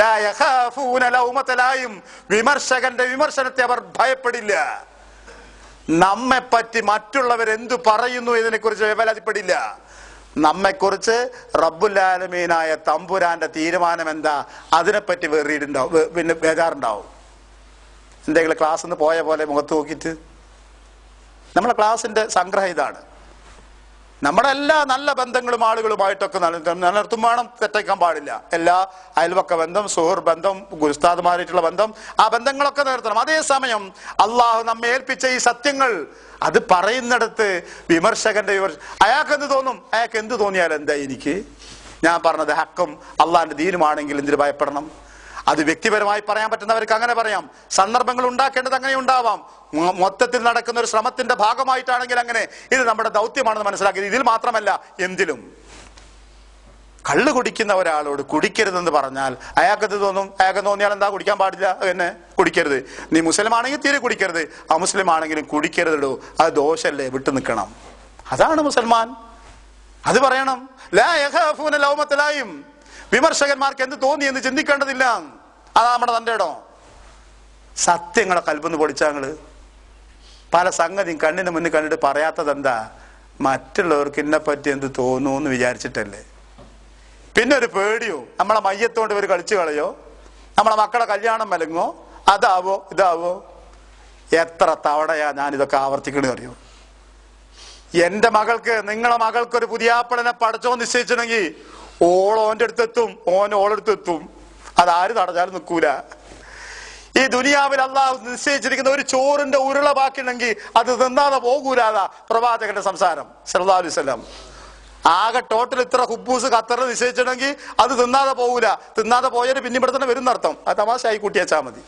ലാ യഖാഫൂന ലൗമത ലായിം, വിമർശകന്റെ വിമർശനത്തെ അവർ ഭയപ്പെടില്ല. നമ്മെപ്പറ്റി മറ്റുള്ളവരെന്തു പറയുന്നു ഇതിനെക്കുറിച്ച് വേവലാതിപ്പെടില്ല. നമ്മെക്കുറിച്ച് റബ്ബുൽ ആലമീനായ തമ്പുരാന്റെ തീരുമാനം എന്താ അതിനെപ്പറ്റി വെറിയിട്ടുണ്ടാവും, പിന്നെ ബേജാറുണ്ടാവും. എന്തെങ്കിലും ക്ലാസ് നിന്ന് പോയ പോലെ മുഖത്ത് നോക്കിയിട്ട്. നമ്മളെ ക്ലാസിന്റെ സംഗ്രഹം ഇതാണ്. നമ്മുടെ എല്ലാ നല്ല ബന്ധങ്ങളും ആളുകളുമായിട്ടൊക്കെ നിലനിർത്തും വേണം, തെറ്റയ്ക്കാൻ പാടില്ല. എല്ലാ അയൽവക്ക ബന്ധം, സുഹൃത്ത് ബന്ധം, ഗുരുസ്താദുമാരായിട്ടുള്ള ബന്ധം, ആ ബന്ധങ്ങളൊക്കെ നിർത്തണം. അതേസമയം അള്ളാഹു നമ്മെ ഏൽപ്പിച്ച ഈ സത്യങ്ങൾ അത് പറയുന്നിടത്ത് വിമർശകന്റെ അയാൾക്ക് എന്ത് തോന്നും? അയാൾക്ക് എന്ത് തോന്നിയാൽ എന്താ? എനിക്ക് ഞാൻ പറഞ്ഞത് ഹക്കും അള്ളാഹിന്റെ ദീനുമാണെങ്കിൽ എന്തിനു ഭയപ്പെടണം? അത് വ്യക്തിപരമായി പറയാൻ പറ്റുന്നവർക്ക് അങ്ങനെ പറയാം. സന്ദർഭങ്ങൾ ഉണ്ടാക്കേണ്ടത് അങ്ങനെ ഉണ്ടാവാം. മൊത്തത്തിൽ നടക്കുന്ന ഒരു ശ്രമത്തിന്റെ ഭാഗമായിട്ടാണെങ്കിൽ അങ്ങനെ. ഇത് നമ്മുടെ ദൗത്യമാണെന്ന് മനസ്സിലാക്കിയത്. ഇതിൽ മാത്രമല്ല, എന്തിലും. കള്ള് കുടിക്കുന്ന ഒരാളോട് കുടിക്കരുതെന്ന് പറഞ്ഞാൽ അയാൾക്കത് തോന്നും. അയാൾക്ക് തോന്നിയാൽ എന്താ? കുടിക്കാൻ പാടില്ല, എന്നെ കുടിക്കരുത്. നീ മുസ്ലിം ആണെങ്കിൽ തീരെ കുടിക്കരുത്, അമുസ്ലിം ആണെങ്കിലും കുടിക്കരുതോ, അത് ദോഷല്ലേ, വിട്ടു നിൽക്കണം. അതാണ് മുസൽമാൻ. അത് പറയണം. ലാ യഖാഫൂന ലൗമത ലായിം, വിമർശകന്മാർക്ക് എന്ത് തോന്നി എന്ന് ചിന്തിക്കേണ്ടതില്ല. അതാ നമ്മുടെ തന്റെ ഇടം. സത്യങ്ങളെ കൽബെന്ന് പൊടിച്ചാങ്ങള് പല സംഗതിയും കണ്ണിന് മുന്നിൽ കണ്ടിട്ട് പറയാത്തത് എന്താ? മറ്റുള്ളവർക്ക് എന്നെപ്പറ്റി എന്ത് തോന്നുന്നു വിചാരിച്ചിട്ടല്ലേ. പിന്നെ ഒരു പേടിയോ, നമ്മളെ മയ്യത്തോണ്ട് ഇവർ കളിച്ചു കളയോ, നമ്മളെ മക്കളെ കല്യാണം മലങ്ങോ, അതാവോ ഇതാവോ. എത്ര തവണയാ ഞാനിതൊക്കെ ആവർത്തിക്കണേ അറിയോ? എന്റെ മകൾക്ക്, നിങ്ങളെ മകൾക്ക് ഒരു പുതിയാപ്പിളനെ പടച്ചോ നിശ്ചയിച്ചിട്ടുണ്ടെങ്കിൽ ഓളോന്റെ അടുത്തെത്തും, ഓൻ ഓളെടുത്തെത്തും. അതാര് തടഞ്ഞാലും നിൽക്കൂല. ഈ ദുനിയാവിൽ അള്ളാഹു നിശ്ചയിച്ചിരിക്കുന്ന ഒരു ചോറിന്റെ ഉരുള ബാക്കിയുണ്ടെങ്കിൽ അത് തിന്നാതെ പോകൂലാതാ പ്രവാചകന്റെ സംസാരം സല്ലല്ലാഹു അലൈഹി വസല്ലം. ആകെ ടോട്ടൽ ഇത്ര ഹുബൂസ് ഖത്തറിൽ നിശ്ചയിച്ചിട്ടുണ്ടെങ്കിൽ അത് തിന്നാതെ പോകൂല. തിന്നാതെ പോയാൽ പിന്നെ ഇവിടെ തന്നെ വരുന്നർത്ഥം. ആ തമാശയായി കൂട്ടിയച്ചാൽ മതി.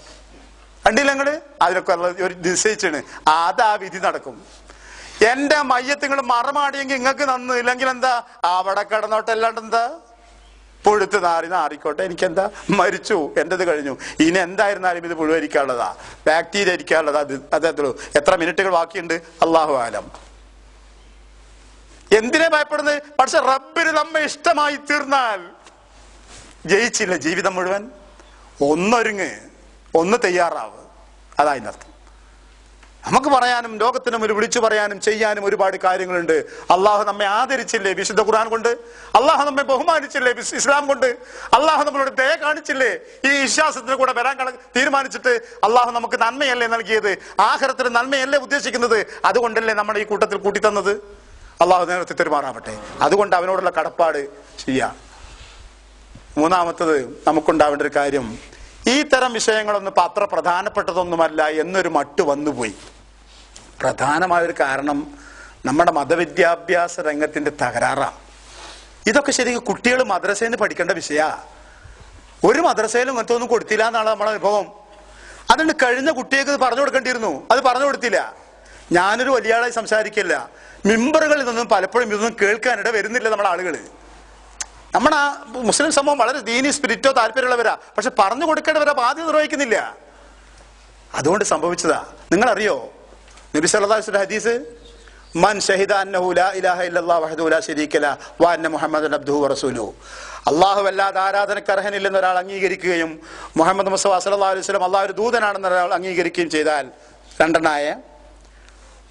കണ്ടില്ല നിങ്ങള്? അതിനൊക്കെ ഒരു നിശ്ചയിച്ചാണ്. അതാ വിധി നടക്കും. എന്റെ മയ്യത്തുങ്ങൾ മറമാടിയെങ്കിൽ നിങ്ങൾക്ക് നന്ന്, ഇല്ലെങ്കിൽ എന്താ? അവിടെ കിടന്നോട്ടെ, അല്ലാണ്ട് എന്താ? പുഴുത്ത് നാറിക്കോട്ടെ, എനിക്കെന്താ? മരിച്ചു, എന്റേത് കഴിഞ്ഞു. ഇനി എന്തായിരുന്നാലും ഇത് പുഴുവരിക്കാനുള്ളതാ, ബാക്ടീരിയ ഇരിക്കാനുള്ളതാ. അതേയുള്ളൂ. എത്ര മിനിറ്റുകൾ ബാക്കിയുണ്ട്? അല്ലാഹു ആലം. എന്തിനെ ഭയപ്പെടുന്നത്? പക്ഷെ റബ്ബിന് നമ്മെ ഇഷ്ടമായി തീർന്നാൽ ജയിച്ചില്ല ജീവിതം മുഴുവൻ. ഒന്നൊരുങ്ങ്, ഒന്ന് തയ്യാറാവ്. അതായതിനർത്ഥം. നമുക്ക് പറയാനും ലോകത്തിന് മുന്നിൽ വിളിച്ചു പറയാനും ചെയ്യാനും ഒരുപാട് കാര്യങ്ങളുണ്ട്. അള്ളാഹു നമ്മെ ആദരിച്ചില്ലേ വിശുദ്ധ ഖുർആൻ കൊണ്ട്? അള്ളാഹു നമ്മെ ബഹുമാനിച്ചില്ലേ ഇസ്ലാം കൊണ്ട്? അള്ളാഹു നമ്മളോട് ദയ കാണിച്ചില്ലേ ഈ വിശ്വാസത്തിന് കൂടെ വരാൻ തീരുമാനിച്ചിട്ട്? അള്ളാഹു നമുക്ക് നന്മയല്ലേ നൽകിയത്? ആഖിറത്തിന് നന്മയല്ലേ ഉദ്ദേശിക്കുന്നത്? അതുകൊണ്ടല്ലേ നമ്മുടെ ഈ കൂട്ടത്തിൽ കൂട്ടിത്തന്നത്? അള്ളാഹു നേരത്തെ പെരുമാറാവട്ടെ. അതുകൊണ്ട് അവനോടുള്ള കടപ്പാട് ചെയ്യാം. മൂന്നാമത്തത് നമുക്കുണ്ടാവേണ്ട ഒരു കാര്യം, ഈ തരം വിഷയങ്ങളൊന്നും ഇപ്പൊ അത്ര പ്രധാനപ്പെട്ടതൊന്നുമല്ല എന്നൊരു മട്ട് വന്നുപോയി. പ്രധാനമായൊരു കാരണം നമ്മുടെ മതവിദ്യാഭ്യാസ രംഗത്തിന്റെ തകരാറാണ്. ഇതൊക്കെ ശരിക്കും കുട്ടികൾ മദ്രസയിൽ നിന്ന് പഠിക്കേണ്ട വിഷയ. ഒരു മദ്രസയിലും ഇങ്ങനത്തൊന്നും കൊടുത്തില്ല എന്നാണ് നമ്മുടെ അനുഭവം. അതുകൊണ്ട് കഴിഞ്ഞ കുട്ടികൾക്ക് പറഞ്ഞു കൊടുക്കേണ്ടിയിരുന്നു, അത് പറഞ്ഞു കൊടുത്തില്ല. ഞാനൊരു വലിയ ആളായി സംസാരിക്കില്ല. മിമ്പറുകളിൽ നിന്നും പലപ്പോഴും ഇതൊന്നും കേൾക്കാനിട വരുന്നില്ല നമ്മുടെ ആളുകൾ. നമ്മുടെ ആ മുസ്ലിം സമൂഹം വളരെ ദീനി സ്പിരിറ്റോ താല്പര്യമുള്ളവരാ, പക്ഷെ പറഞ്ഞു കൊടുക്കേണ്ടവരാ ബാധ്യത നിർവഹിക്കുന്നില്ല. അതുകൊണ്ട് സംഭവിച്ചതാ. നിങ്ങൾ അറിയോ നബി സല്ലല്ലാഹു അലൈഹി വസല്ലം ഹദീസ്? മൻ ഷഹിദ അന്നഹു ലാ ഇലാഹ ഇല്ലല്ലാഹു വഹ്ദഹു ലാ ശരീക ലഹു വ അന്ന മുഹമ്മദൻ അബ്ദുഹു വറസൂലുഹു, അല്ലാഹു അല്ലാതെ ആരാധനക്ക് അർഹനില്ലെന്ന് ഒരാൾ അംഗീകരിക്കുകയും മുഹമ്മദ് മുസ്തഫ സല്ലല്ലാഹു അലൈഹി വസല്ലം അല്ലാഹു ഒരു ദൂതനാണെന്ന് ഒരാൾ അംഗീകരിക്കുകയും ചെയ്താൽ, രണ്ടെണ്ണായ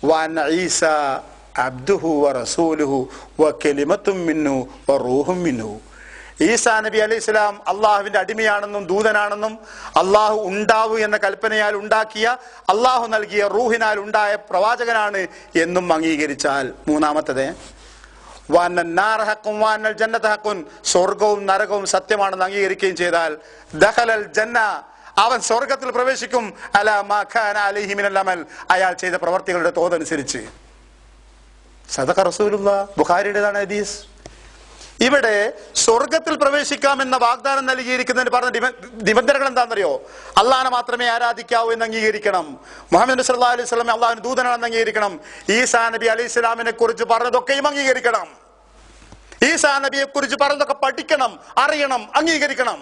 വ അന്ന ഈസ അബ്ദുഹു വറസൂലുഹു വകലിമത്തും മിൻഹു വറൂഹും മിൻഹു, ഈസാ നബി അലൈഹി സ്വലാം അള്ളാഹുവിന്റെ അടിമയാണെന്നും ദൂതനാണെന്നും അള്ളാഹു ഉണ്ടാവൂ എന്ന കൽപ്പനയാൽ ഉണ്ടാക്കിയ, അള്ളാഹു നൽകിയ റൂഹിനാൽ ഉണ്ടായ പ്രവാചകനാണ് എന്നും അംഗീകരിച്ചാൽ, മൂന്നാമത്തത് വാന്നൽ ഹഖുൻ വാന്നൽ ജന്നത ഹഖുൻ, സ്വർഗവും നരകവും സത്യമാണെന്ന് അംഗീകരിക്കുകയും ചെയ്താൽ ദഖലൽ ജന്ന, അവൻ സ്വർഗത്തിൽ പ്രവേശിക്കും. അലാ മാ കാന അലൈഹി മിനൽ അമൽ, അയാൾ ചെയ്ത പ്രവർത്തികളുടെ തോതനുസരിച്ച്. സദഖ റസൂലുള്ളാഹ്, ബുഖാരിയുടേതാണ് ഹദീസ്. ഇവിടെ സ്വർഗത്തിൽ പ്രവേശിക്കാമെന്ന വാഗ്ദാനം നൽകിയിരിക്കുന്നതിന് പറഞ്ഞ നിബന്ധനകൾ എന്താണെന്നറിയോ? അള്ളാഹിനെ മാത്രമേ ആരാധിക്കാവൂ എന്ന് അംഗീകരിക്കണം. മുഹമ്മദ് സല്ലല്ലാഹു അലൈഹി വസല്ലം അള്ളാഹുവിന്റെ ദൂതനാണെന്ന് അംഗീകരിക്കണം. ഈസാ നബി അലൈഹി സ്വലാമിനെ കുറിച്ച് പറഞ്ഞതൊക്കെയും അംഗീകരിക്കണം. ഈസാ നബിയെ കുറിച്ച് പറഞ്ഞതൊക്കെ പഠിക്കണം, അറിയണം, അംഗീകരിക്കണം.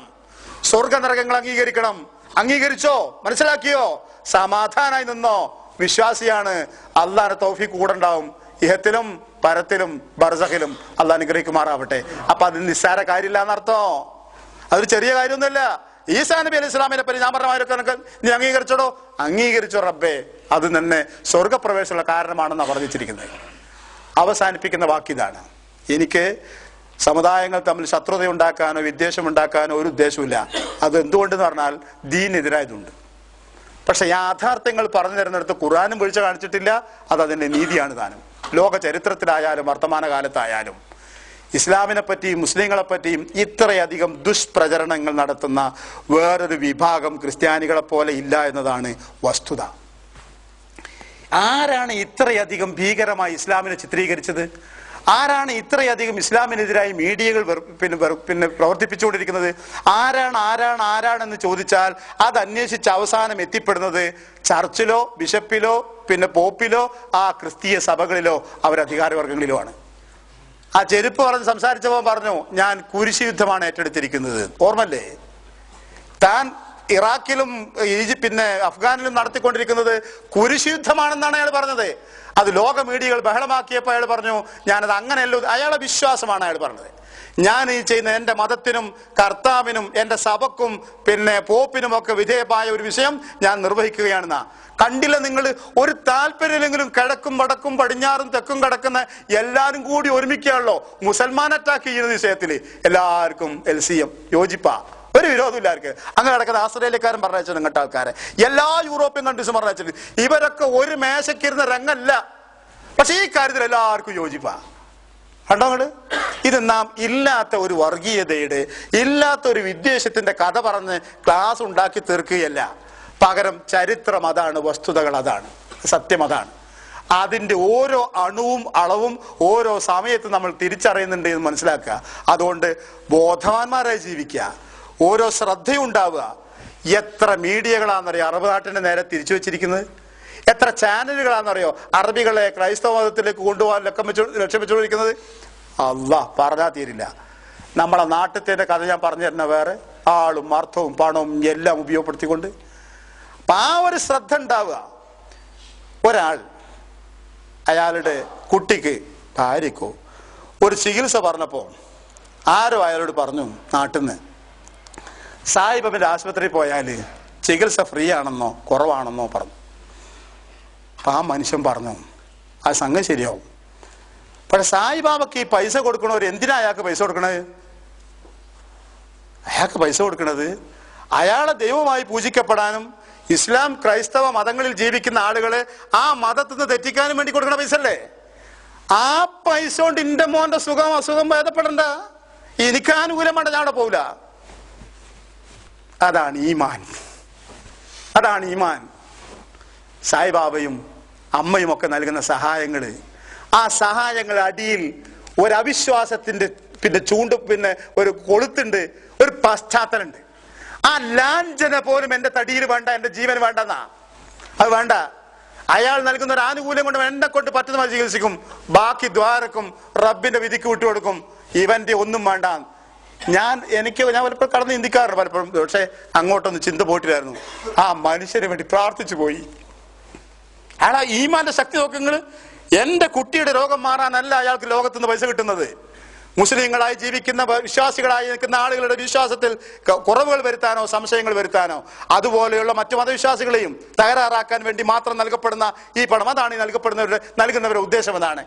സ്വർഗ നരകങ്ങൾ അംഗീകരിക്കണം. അംഗീകരിച്ചോ? മനസ്സിലാക്കിയോ? സമാധാനായി നിന്നോ? വിശ്വാസിയാണ്. അള്ളാഹിന്റെ തൗഫീഖ് കൂടെ ഉണ്ടാവും, ഇഹത്തിലും പരത്തിലും ബർസഖിലും. അള്ളാഹ് അനുഗ്രഹിക്കുമാറാവട്ടെ. അപ്പൊ അത് നിസ്സാര കാര്യമില്ല എന്നർത്ഥം. അതൊരു ചെറിയ കാര്യമൊന്നുമല്ല. ഈസാ നബി അലൈഹി ഇസ്ലാമിനെ പറ്റി ഞാൻ പറഞ്ഞ നീ അംഗീകരിച്ചോടോ? അംഗീകരിച്ചോ റബ്ബേ, അത് തന്നെ സ്വർഗപ്രവേശമുള്ള കാരണമാണെന്നാണ് പറഞ്ഞിരിക്കുന്നത്. അവസാനിപ്പിക്കുന്ന വാക്കിതാണ്, എനിക്ക് സമുദായങ്ങൾ തമ്മിൽ ശത്രുത ഉണ്ടാക്കാനോ വിദ്വേഷം ഉണ്ടാക്കാനോ ഒരു ഉദ്ദേശമില്ല. അത് എന്തുകൊണ്ടെന്ന് പറഞ്ഞാൽ ദീനെതിരായതുണ്ട്. പക്ഷെ യാഥാർത്ഥ്യങ്ങൾ പറഞ്ഞു തരുന്നിടത്ത് ഖുർആനും വീഴ്ച കാണിച്ചിട്ടില്ല. അത് അതിന്റെ നീതിയാണ് താനും. ലോക ചരിത്രത്തിലായാലും വർത്തമാനകാലത്തായാലും ഇസ്ലാമിനെ പറ്റിയും മുസ്ലിങ്ങളെ പറ്റിയും ഇത്രയധികം ദുഷ്പ്രചരണങ്ങൾ നടത്തുന്ന വേറൊരു വിഭാഗം ക്രിസ്ത്യാനികളെ പോലെ ഇല്ല എന്നതാണ് വസ്തുത. ആരാണ് ഇത്രയധികം ഭീകരമായി ഇസ്ലാമിനെ ചിത്രീകരിച്ചത്? ആരാണ് ഇത്രയധികം ഇസ്ലാമിനെതിരായി മീഡിയകൾ പിന്നെ പ്രവർത്തിപ്പിച്ചുകൊണ്ടിരിക്കുന്നത്? ആരാണെന്ന് ചോദിച്ചാൽ അത് അന്വേഷിച്ച് അവസാനം എത്തിപ്പെടുന്നത് ചർച്ചിലോ ബിഷപ്പിലോ പിന്നെ പോപ്പിലോ ആ ക്രിസ്തീയ സഭകളിലോ അവരധികാരവർഗങ്ങളിലോ ആണ്. ആ ചെരുപ്പ് പറഞ്ഞ് സംസാരിച്ചപ്പോൾ പറഞ്ഞു, ഞാൻ കുരിശ് യുദ്ധമാണ് ഏറ്റെടുത്തിരിക്കുന്നത്. ഓർമ്മല്ലേ? താൻ ഇറാഖിലും പിന്നെ അഫ്ഗാനിലും നടത്തിക്കൊണ്ടിരിക്കുന്നത് കുരിശ് യുദ്ധമാണെന്നാണ് അയാൾ പറഞ്ഞത്. അത് ലോക മീഡിയകൾ ബഹളമാക്കിയപ്പോൾ അയാൾ പറഞ്ഞു, ഞാനത് അങ്ങനെയല്ലോ. അയാളുടെ വിശ്വാസമാണ് അയാൾ പറഞ്ഞത്. ഞാൻ ഈ ചെയ്യുന്ന എൻ്റെ മതത്തിനും കർത്താവിനും എൻ്റെ സഭക്കും പിന്നെ പോപ്പിനും ഒക്കെ വിധേയമായ ഒരു വിഷയം ഞാൻ നിർവഹിക്കുകയാണെന്നാ. കണ്ടില്ല നിങ്ങൾ? ഒരു താല്പര്യമില്ലെങ്കിലും കിഴക്കും വടക്കും പടിഞ്ഞാറും തെക്കും കിടക്കുന്ന എല്ലാവരും കൂടി ഒരുമിക്കുകയാണല്ലോ മുസൽമാൻ അറ്റാക്ക് ചെയ്യുന്ന വിഷയത്തിൽ. എല്ലാവർക്കും LCM യോജിപ്പാ, ഒരു വിരോധമില്ലാർക്ക്. അങ്ങനെ കിടക്കുന്ന ആസ്ട്രേലിയക്കാരൻ പറഞ്ഞയച്ചു, ഇങ്ങോട്ട് ആൾക്കാരെ എല്ലാ യൂറോപ്യൻ കൺട്രീസും പറഞ്ഞയച്ചിട്ട് ഇവരൊക്കെ ഒരു മേശക്കിരുന്ന രംഗല്ല. പക്ഷെ ഈ കാര്യത്തിൽ എല്ലാവർക്കും യോജിപ്പാ. കണ്ടോ നിങ്ങള്? ഇത് നാം ഇല്ലാത്ത ഒരു വർഗീയതയുടെ ഇല്ലാത്ത ഒരു വിദ്വേഷത്തിന്റെ കഥ പറഞ്ഞ് ക്ലാസ് ഉണ്ടാക്കി തീർക്കുകയല്ല. പകരം ചരിത്രം അതാണ്, വസ്തുതകൾ അതാണ്, സത്യം അതാണ്. അതിന്റെ ഓരോ അണുവും അളവും ഓരോ സമയത്ത് നമ്മൾ തിരിച്ചറിയുന്നുണ്ട് എന്ന് മനസ്സിലാക്കുക. അതുകൊണ്ട് ബോധവാന്മാരായി ജീവിക്കുക, ഓരോ ശ്രദ്ധയുണ്ടാവുക. എത്ര മീഡിയകളാണെന്നറിയോ അറബ് നാട്ടിന്റെ നേരെ തിരിച്ചു വെച്ചിരിക്കുന്നത്? എത്ര ചാനലുകളാണെന്നറിയോ അറബികളെ ക്രൈസ്തവ മതത്തിലേക്ക് കൊണ്ടുപോകാൻ ലക്ഷ്യം വെച്ചുകൊണ്ടിരിക്കുന്നത്? അല്ലാഹ് പറഞ്ഞാൽ തീരില്ല. നമ്മളെ നാട്ടിന്റെ കഥ ഞാൻ പറഞ്ഞു തരുന്ന വേറെ, ആളും അർത്ഥവും പണവും എല്ലാം ഉപയോഗപ്പെടുത്തിക്കൊണ്ട്. അപ്പൊ ആ ഒരു ശ്രദ്ധ ഉണ്ടാവുക. ഒരാൾ അയാളുടെ കുട്ടിക്ക് ഭാര്യക്കോ ഒരു ചികിത്സ പറഞ്ഞപ്പോ ആരോ അയാളോട് പറഞ്ഞു, നാട്ടിൽ നിന്ന് സായിബാബിന്റെ ആശുപത്രിയിൽ പോയാൽ ചികിത്സ ഫ്രീ ആണെന്നോ കുറവാണെന്നോ പറഞ്ഞു. അപ്പൊ ആ മനുഷ്യൻ പറഞ്ഞു, ആ സംഗതി ശരിയാവും. പക്ഷെ സായിബാബയ്ക്ക് ഈ പൈസ കൊടുക്കണവർ എന്തിനാ അയാൾക്ക് പൈസ കൊടുക്കണത്? അയാൾക്ക് പൈസ കൊടുക്കണത് അയാളെ ദൈവമായി പൂജിക്കപ്പെടാനും ഇസ്ലാം ക്രൈസ്തവ മതങ്ങളിൽ ജീവിക്കുന്ന ആളുകളെ ആ മതത്തിൽ നിന്ന് തെറ്റിക്കാനും വേണ്ടി കൊടുക്കണ പൈസ അല്ലേ? ആ പൈസ കൊണ്ട് ഇന്റെ മോന്റെ സുഖം അസുഖം ഭേദപ്പെടണ്ട, എനിക്ക് ആനുകൂല്യം വേണ്ട, ഞാൻ അവിടെ പോവില്ല. അതാണ് ഈമാൻ, അതാണ് ഈമാൻ. സായിബാബയും അമ്മയും ഒക്കെ നൽകുന്ന സഹായങ്ങള്, ആ സഹായങ്ങൾ അടിയിൽ ഒരു അവിശ്വാസത്തിന്റെ പിന്നെ ഒരു കൊളുത്തുണ്ട്, ഒരു പശ്ചാത്തലുണ്ട്. ആ ലാഞ്ചന പോലും എന്റെ തടിയിൽ വേണ്ട, എന്റെ ജീവൻ വേണ്ടെന്നാ. അത് വേണ്ട. അയാൾ നൽകുന്ന ഒരു ആനുകൂല്യം കൊണ്ട് എന്നെ കൊണ്ട് പറ്റുന്ന ചികിത്സിക്കും, ബാക്കി ദ്വാരക്കും റബ്ബിന്റെ വിധിക്ക് വിട്ടുകൊടുക്കും. ഇവന്റെ ഒന്നും വേണ്ട. ഞാൻ പലപ്പോഴും കടന്ന് ചിന്തിക്കാറുണ്ട് പലപ്പോഴും, പക്ഷെ അങ്ങോട്ടൊന്നും ചിന്ത പോയിട്ടില്ലായിരുന്നു. ആ മനുഷ്യന് വേണ്ടി പ്രാർത്ഥിച്ചു പോയി. അയാളാ ഈമാന്റെ ശക്തി നോക്കുങ്ങള്. എന്റെ കുട്ടിയുടെ രോഗം മാറാനല്ല അയാൾക്ക് ലോകത്തുനിന്ന് പൈസ കിട്ടുന്നത്. മുസ്ലിങ്ങളായി ജീവിക്കുന്ന വിശ്വാസികളായി നിൽക്കുന്ന ആളുകളുടെ വിശ്വാസത്തിൽ കുറവുകൾ വരുത്താനോ സംശയങ്ങൾ വരുത്താനോ അതുപോലെയുള്ള മറ്റു മതവിശ്വാസികളെയും തകരാറാക്കാൻ വേണ്ടി മാത്രം നൽകപ്പെടുന്ന ഈ പണം, അതാണ് ഈ നൽകുന്നവരുടെ ഉദ്ദേശം. അതാണ്.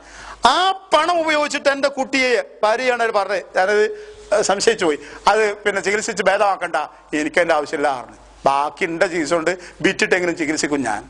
ആ പണം ഉപയോഗിച്ചിട്ട് എന്റെ കുട്ടിയെ ഭാര്യയാണ് പറഞ്ഞത്, ഞാനത് സംശയിച്ചു പോയി, അത് പിന്നെ ചികിത്സിച്ച് ഭേദമാക്കണ്ട, എനിക്ക് അതിന്റെ ആവശ്യമില്ല. ബാക്കി ഉണ്ട ചികിത്സ കൊണ്ട് വിറ്റിട്ടെങ്കിലും ചികിത്സിക്കും ഞാൻ.